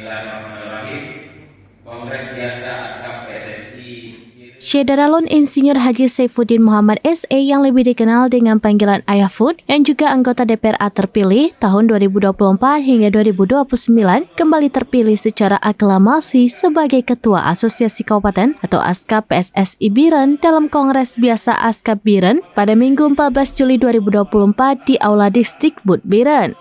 Bismillahirrahmanirrahim. Kongres Biasa Askap PSSI. Syederalun Insinyur Haji Saifuddin Muhammad SE yang lebih dikenal dengan panggilan Ayah Food yang juga anggota DPRA terpilih tahun 2024 hingga 2029 kembali terpilih secara aklamasi sebagai Ketua Asosiasi Kabupaten atau Askap PSSI Biren dalam Kongres Biasa Askap Biren pada Minggu 14 Juli 2024 di Aula Disdikbud Biren.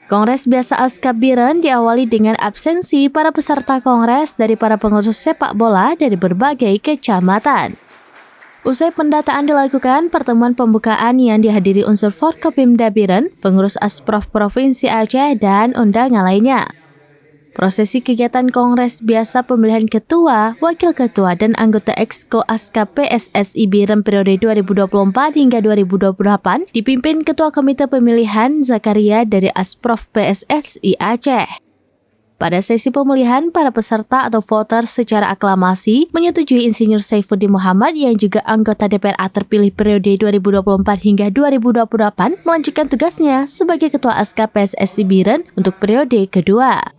Kongres Biasa Askap Biren diawali dengan absensi para peserta kongres dari para pengurus sepak bola dari berbagai kecamatan. Usai pendataan dilakukan, pertemuan pembukaan yang dihadiri unsur Forkopimda Biren, pengurus Asprof Provinsi Aceh, dan undangan lainnya. Prosesi kegiatan Kongres Biasa pemilihan Ketua, Wakil Ketua, dan anggota Exco Askap PSSI Biren periode 2024 hingga 2028 dipimpin Ketua Komite Pemilihan Zakaria dari Asprof PSSI Aceh. Pada sesi pemilihan, para peserta atau voter secara aklamasi menyetujui Insinyur Saifuddin Muhammad yang juga anggota DPRA terpilih periode 2024 hingga 2028 melanjutkan tugasnya sebagai Ketua Askap PSSI Biren untuk periode kedua.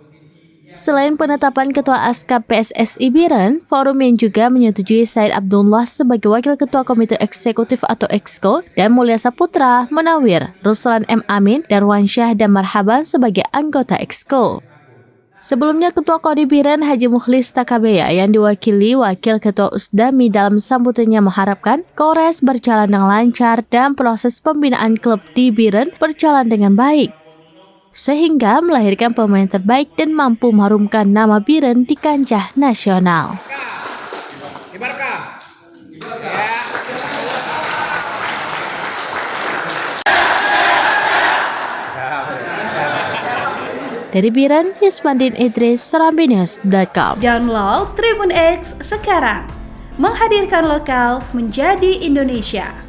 Selain penetapan Ketua Askap PSSI Biren, forum yang juga menyetujui Said Abdullah sebagai Wakil Ketua Komite Eksekutif atau Exco dan Mulya Saputra, Munawir, Ruslan M. Amin, Darwansyah dan Marhaban sebagai anggota Exco. Sebelumnya, Ketua Kodi Biren Haji Mukhlis Takabeya yang diwakili Wakil Ketua Usdami dalam sambutannya mengharapkan Kongres berjalan dengan lancar dan proses pembinaan klub di Biren berjalan dengan baik, sehingga melahirkan pemain terbaik dan mampu mengharumkan nama Biren di kancah nasional. Dari Biren, Hismandin Idris, serambinews.com. Download Tribun X sekarang, menghadirkan lokal menjadi Indonesia.